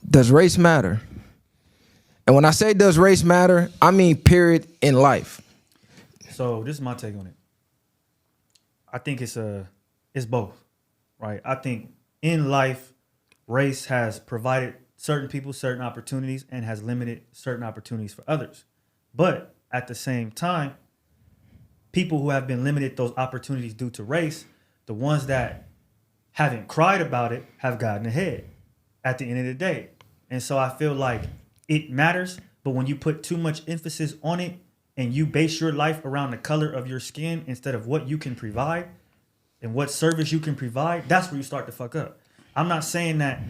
Does race matter? And when I say does race matter, I mean period in life. So this is my take on it. I think it's both, right? I think in life, race has provided certain people certain opportunities and has limited certain opportunities for others. But at the same time, people who have been limited those opportunities due to race, the ones that haven't cried about it have gotten ahead at the end of the day. And so I feel like it matters, but when you put too much emphasis on it and you base your life around the color of your skin instead of what you can provide and what service you can provide, that's where you start to fuck up. I'm not saying that,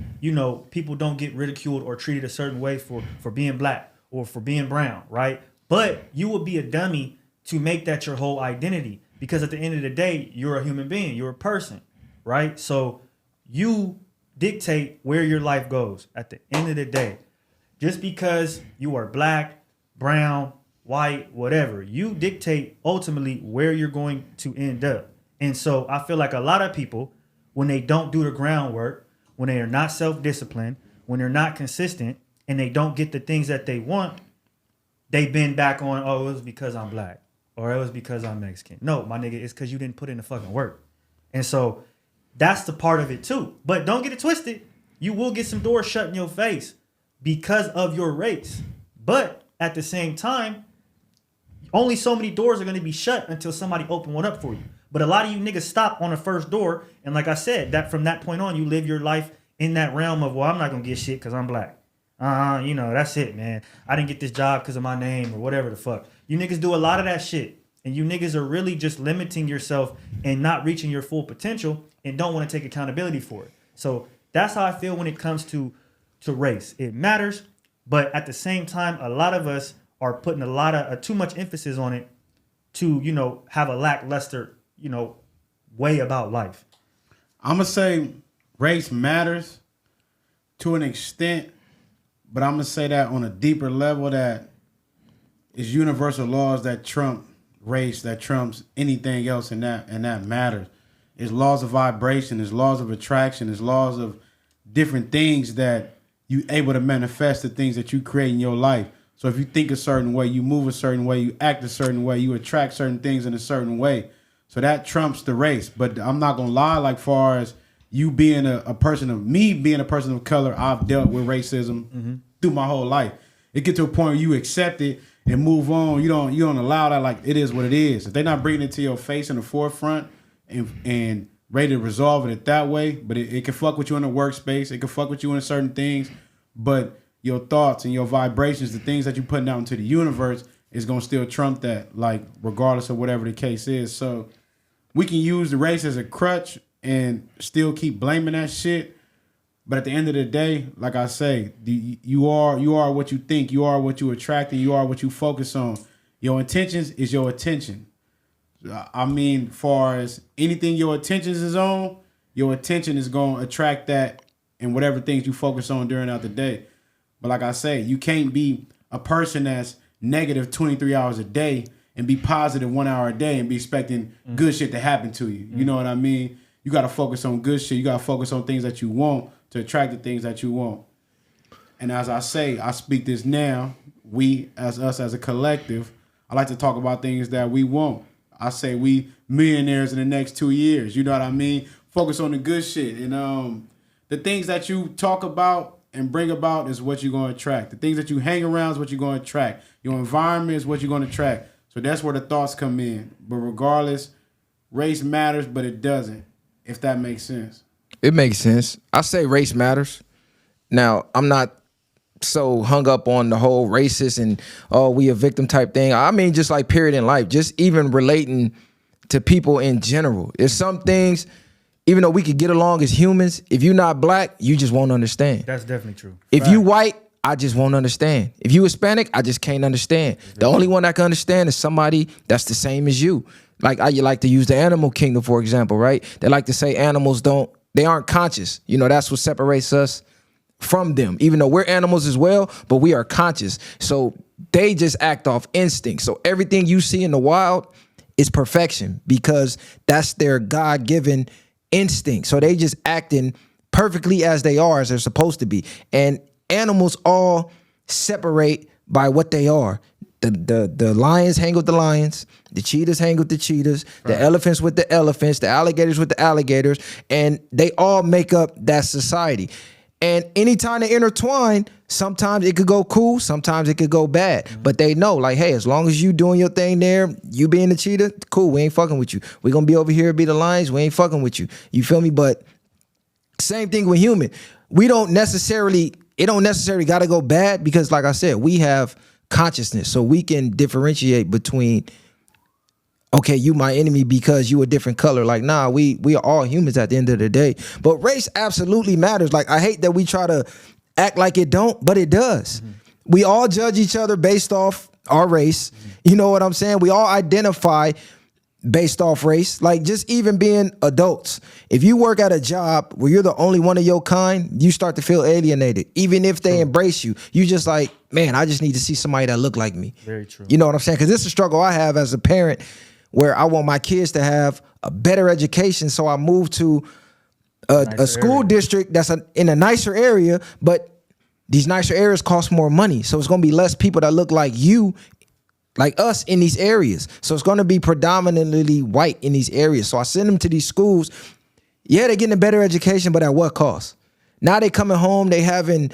people don't get ridiculed or treated a certain way for being black or for being brown, right? But you would be a dummy to make that your whole identity, because at the end of the day, you're a human being, you're a person, right? So you dictate where your life goes at the end of the day. Just because you are black, brown, white, whatever, you dictate ultimately where you're going to end up. And so I feel like a lot of people, when they don't do the groundwork, when they are not self-disciplined, when they're not consistent, and they don't get the things that they want, they bend back on, oh, it was because I'm black, or it was because I'm Mexican. No, my nigga, it's because you didn't put in the fucking work. And so that's the part of it too. But don't get it twisted. You will get some doors shut in your face because of your race. But at the same time, only so many doors are going to be shut until somebody open one up for you. But a lot of you niggas stop on the first door. And like I said, that from that point on, you live your life in that realm of, well, I'm not going to get shit because I'm black. That's it, man. I didn't get this job because of my name or whatever the fuck. You niggas do a lot of that shit. And you niggas are really just limiting yourself and not reaching your full potential and don't want to take accountability for it. So that's how I feel when it comes to race. It matters, but at the same time, a lot of us are putting a lot of too much emphasis on it to, have a lackluster, way about life. I'm going to say race matters to an extent, but I'm going to say that on a deeper level that is universal laws that trump race, that trumps anything else, and that matters. It's laws of vibration, it's laws of attraction, it's laws of different things that you able to manifest the things that you create in your life. So if you think a certain way, you move a certain way, you act a certain way, you attract certain things in a certain way. So that trumps the race. But I'm not gonna lie, like far as you being a person of me being a person of color, I've dealt with racism through my whole life. It get to a point where you accept it and move on. You don't allow that, like it is what it is. If they're not bringing it to your face in the forefront and ready to resolve it that way, but it can fuck with you in the workspace. It can fuck with you in certain things, but your thoughts and your vibrations, the things that you're putting out into the universe is going to still trump that, like regardless of whatever the case is. So we can use the race as a crutch and still keep blaming that shit. But at the end of the day, like I say, you are what you think. You are what you attract, and you are what you focus on. Your intentions is your attention. I mean, far as anything your attentions is on, your attention is going to attract that and whatever things you focus on during out the day. But like I say, you can't be a person that's negative 23 hours a day and be positive 1 hour a day and be expecting good shit to happen to you. You know what I mean? You got to focus on good shit. You got to focus on things that you want to attract the things that you want. And as I say, I speak this now, we as us as a collective, I like to talk about things that we want. I say we millionaires in the next 2 years. You know what I mean? Focus on the good shit. And the things that you talk about and bring about is what you're going to attract. The things that you hang around is what you're going to attract. Your environment is what you're going to attract. So that's where the thoughts come in. But regardless, race matters, but it doesn't, if that makes sense. It makes sense. I say race matters. Now, I'm not so hung up on the whole racist and, oh, we a victim type thing. I mean, just like period in life, just even relating to people in general. There's some things, even though we could get along as humans, if you're not black, you just won't understand. That's definitely true. If you white, I just won't understand. If you Hispanic, I just can't understand. The only one I can understand is somebody that's the same as you. Like you like to use the animal kingdom, for example, right? They like to say animals they aren't conscious. That's what separates us from them, even though we're animals as well, but we are conscious. So they just act off instinct. So everything you see in the wild is perfection because that's their God-given instinct. So they just acting perfectly as they are, as they're supposed to be. And animals all separate by what they are. The lions hang with the lions, the cheetahs hang with the cheetahs, the elephants with the elephants, the alligators with the alligators, and they all make up that society. And anytime they intertwine, sometimes it could go cool, sometimes it could go bad. But they know, like, hey, as long as you doing your thing there, you being the cheetah, cool, we ain't fucking with you. We gonna be over here, be the lions, we ain't fucking with you. You feel me? But same thing with human. It don't necessarily gotta go bad because, like I said, we have consciousness, so we can differentiate between, okay, you my enemy because you a different color. Like, nah, we are all humans at the end of the day. But race absolutely matters. Like, I hate that we try to act like it don't, but it does. We all judge each other based off our race. You know what I'm saying? We all identify based off race. Like, just even being adults. If you work at a job where you're the only one of your kind, you start to feel alienated. Even if they embrace you, you just like, man, I just need to see somebody that look like me. Very true. You know what I'm saying? Because this is a struggle I have as a parent, where I want my kids to have a better education. So I moved to a school district that's in a nicer area, but these nicer areas cost more money. So it's going to be less people that look like you, like us, in these areas. So it's going to be predominantly white in these areas. So I send them to these schools. Yeah, they're getting a better education, but at what cost? Now they coming home, they having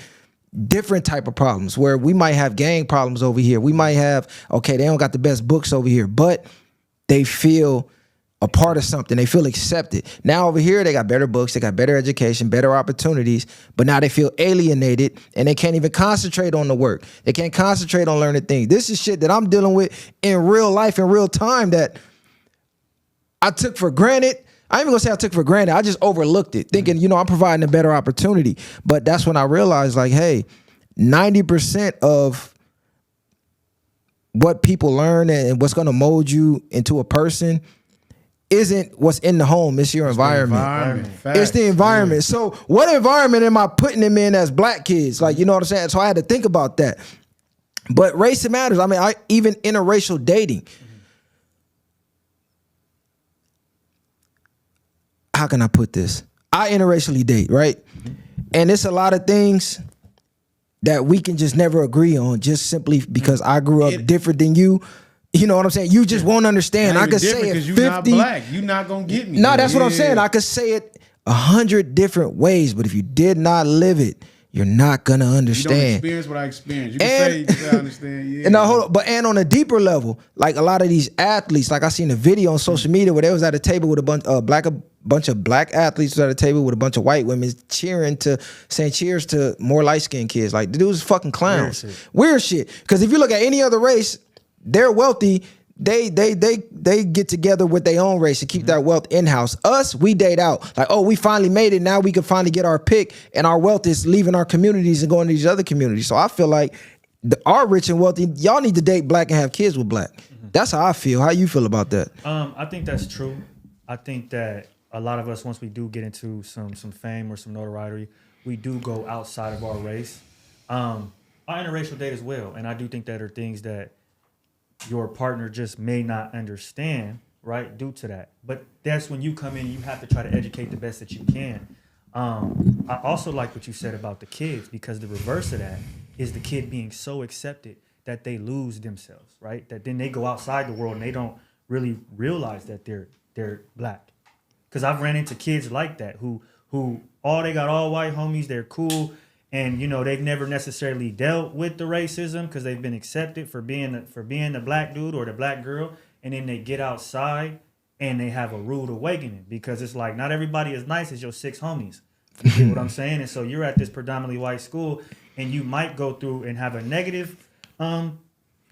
different type of problems where we might have gang problems over here. We might have, okay, they don't got the best books over here, but they feel a part of something. They feel accepted. Now over here, they got better books, they got better education, better opportunities, but now they feel alienated and they can't even concentrate on the work. They can't concentrate on learning things. This is shit that I'm dealing with in real life, in real time, that I took for granted. I ain't even gonna say I took for granted. I just overlooked it, thinking, you know, I'm providing a better opportunity. But that's when I realized, like, hey, 90% of what people learn and what's going to mold you into a person isn't what's in the home. It's your environment. It's the environment. Yeah. So what environment am I putting them in as black kids? Like, you know what I'm saying? So I had to think about that. But race matters. I mean, even interracial dating. How can I put this? I interracially date, right? And it's a lot of things that we can just never agree on, just simply because I grew up different than you. You know what I'm saying? You just won't understand. I could say it 50. You're not black. You're not gonna get me. No, that's what I'm saying. I could say it 100 different ways, but if you did not live it, you're not gonna understand. You don't experience what I experienced. You can say I understand. Yeah. And hold on, but on a deeper level, like a lot of these athletes, like I seen a video on social media where they was at a table with a bunch of black athletes at a table with a bunch of white women saying cheers to more light skinned kids. Like, the dudes fucking clowns. Weird shit. Because if you look at any other race, they're wealthy. They get together with their own race and keep that wealth in-house. Us, we date out. Like, oh, we finally made it. Now we can finally get our pick, and our wealth is leaving our communities and going to these other communities. So I feel like our rich and wealthy, y'all need to date black and have kids with black. That's how I feel. How you feel about that? I think that's true. I think that a lot of us, once we do get into some fame or some notoriety, we do go outside of our race. I interracial date as well, and I do think that are things that your partner just may not understand, right, due to that. But that's when you come in, you have to try to educate the best that you can. I also like what you said about the kids, because the reverse of that is the kid being so accepted that they lose themselves, right? That then they go outside the world and they don't really realize that they're black. Because I've ran into kids like that who they got all white homies, they're cool, and you know they've never necessarily dealt with the racism because they've been accepted for being the black dude or the black girl, and then they get outside and they have a rude awakening because it's like not everybody is nice as your six homies. You get what I'm saying? And so you're at this predominantly white school, and you might go through and have a negative,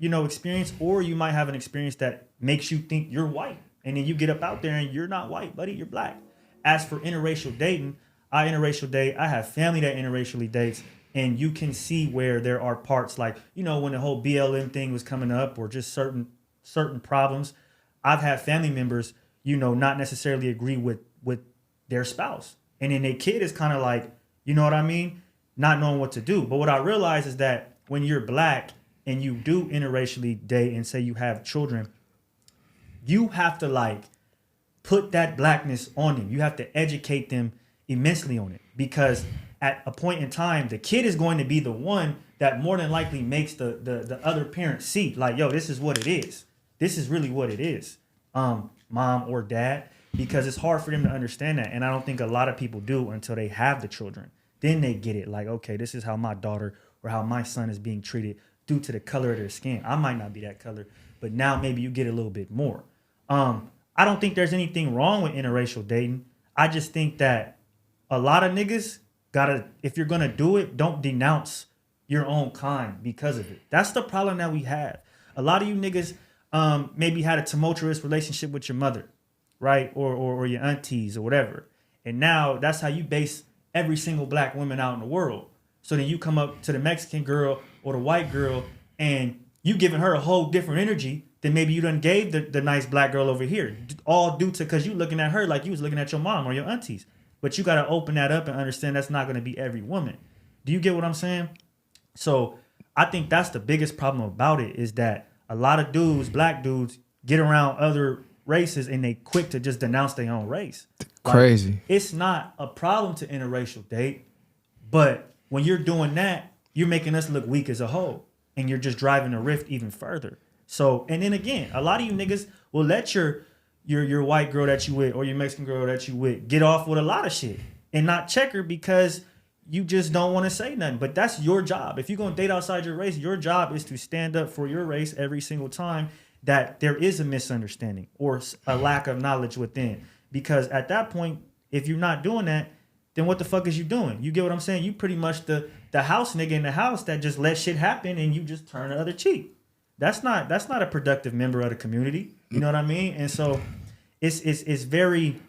experience, or you might have an experience that makes you think you're white. And then you get up out there and you're not white, buddy, you're black. As for interracial dating, I interracial date. I have family that interracially dates, and you can see where there are parts like, you know, when the whole BLM thing was coming up, or just certain problems. I've had family members, you know, not necessarily agree with their spouse, and then their kid is kind of like, you know what I mean, not knowing what to do. But what I realize is that when you're black and you do interracially date and say you have children, you have to like put that blackness on them. You have to educate them immensely on it, because at a point in time, the kid is going to be the one that more than likely makes the other parent see, like, yo, this is what it is. This is really what it is, mom or dad, because it's hard for them to understand that. And I don't think a lot of people do until they have the children. Then they get it, like, okay, this is how my daughter or how my son is being treated due to the color of their skin. I might not be that color, but now maybe you get a little bit more. I don't think there's anything wrong with interracial dating. I just think that a lot of niggas gotta, if you're gonna do it, don't denounce your own kind because of it. That's the problem that we have. A lot of you niggas maybe had a tumultuous relationship with your mother, right? Or your aunties or whatever. And now that's how you base every single black woman out in the world. So then you come up to the Mexican girl or the white girl and you giving her a whole different energy than maybe you done gave the nice black girl over here. All due to, because you looking at her like you was looking at your mom or your aunties. But you got to open that up and understand that's not going to be every woman. Do you get what I'm saying? So I think that's the biggest problem about it, is that a lot of dudes, black dudes, get around other races and they quick to just denounce their own race. Crazy. Like, it's not a problem to interracial date, but when you're doing that, you're making us look weak as a whole, and you're just driving the rift even further. So, and then again, a lot of you niggas will let your white girl that you with or your Mexican girl that you with get off with a lot of shit and not check her because you just don't want to say nothing. But that's your job. If you're going to date outside your race, your job is to stand up for your race every single time that there is a misunderstanding or a lack of knowledge within. Because at that point, if you're not doing that, then what the fuck is you doing? You get what I'm saying? You pretty much the house nigga in the house that just let shit happen and you just turn the other cheek. That's not a productive member of the community. You know what I mean? And so it's very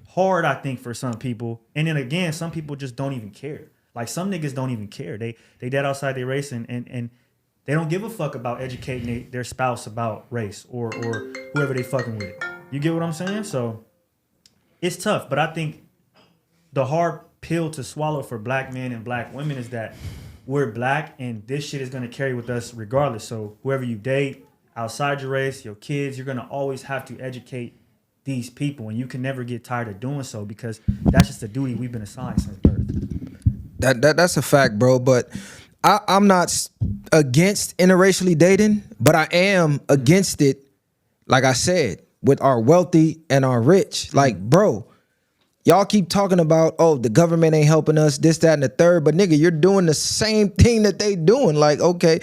hard, I think, for some people. And then again, some people just don't even care. Like some niggas don't even care. They dead outside their race and they don't give a fuck about educating their spouse about race or whoever they fucking with. You get what I'm saying? So it's tough. But I think the hard pill to swallow for black men and black women is that we're black and this shit is going to carry with us regardless. So whoever you date, outside your race, your kids, you're going to always have to educate these people. And you can never get tired of doing so because that's just a duty we've been assigned since birth. That's a fact, bro. But I'm not against interracially dating, but I am against it, like I said, with our wealthy and our rich. Like, bro, y'all keep talking about, oh, the government ain't helping us, this, that, and the third. But nigga, you're doing the same thing that they doing. Like, okay,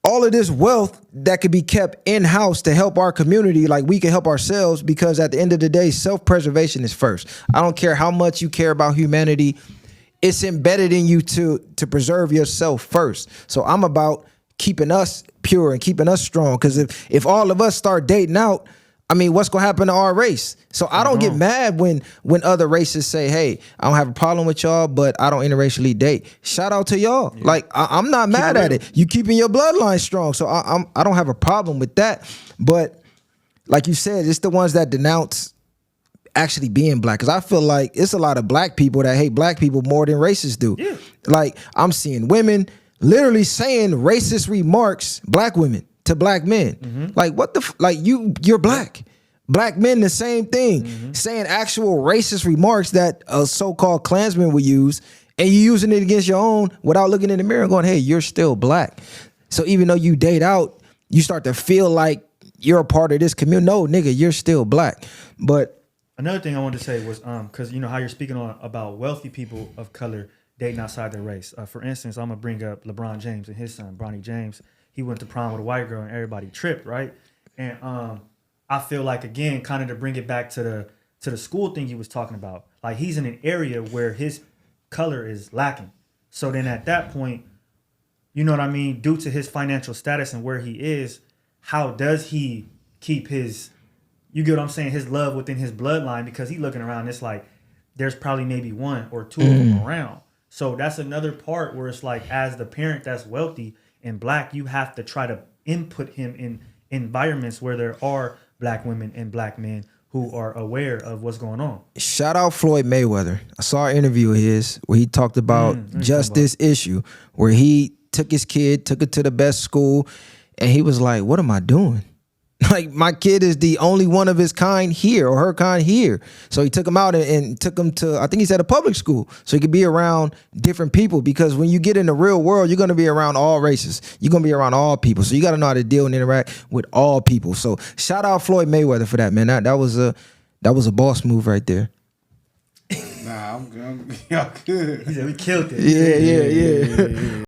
all of this wealth that could be kept in-house to help our community, like we can help ourselves, because at the end of the day, self-preservation is first. I don't care how much you care about humanity. It's embedded in you to preserve yourself first. So I'm about keeping us pure and keeping us strong. Because if all of us start dating out, I mean, what's gonna happen to our race? So I don't get mad when other races say, "Hey, I don't have a problem with y'all, but I don't interracially date." Shout out to y'all. Yeah. Like I'm not mad at it. You keeping your bloodline strong, so I don't have a problem with that. But like you said, it's the ones that denounce actually being black. Because I feel like it's a lot of black people that hate black people more than racists do. Yeah. Like I'm seeing women literally saying racist remarks, black women, to black men. Mm-hmm. Like what the like you're black. Black men the same thing, saying actual racist remarks that a so-called Klansman would use, and you using it against your own without looking in the mirror and going, hey, you're still black. So even though you date out, you start to feel like you're a part of this community. No, nigga, you're still black. But another thing I wanted to say was because you know how you're speaking about wealthy people of color dating outside their race. For instance, I'm gonna bring up LeBron James and his son, Bronny James. He went to prom with a white girl and everybody tripped, right? And I feel like, again, kind of to bring it back to the school thing he was talking about, like he's in an area where his color is lacking. So then at that point, you know what I mean, due to his financial status and where he is, how does he keep his, you get what I'm saying, his love within his bloodline? Because he looking around, it's like there's probably maybe one or two of them around. So that's another part where it's like, as the parent that's wealthy and black, you have to try to input him in environments where there are black women and black men who are aware of what's going on. Shout out Floyd Mayweather. I saw an interview of his where he talked about just this issue, where he took his kid, took it to the best school, and he was like, what am I doing? Like my kid is the only one of his kind here or her kind here. So he took him out and took him to, I think he's at a public school. So he could be around different people, because when you get in the real world, you're going to be around all races. You're going to be around all people. So you got to know how to deal and interact with all people. So shout out Floyd Mayweather for that, man. That was a boss move right there. Nah, I'm good. Y'all good. He said we killed it. Yeah.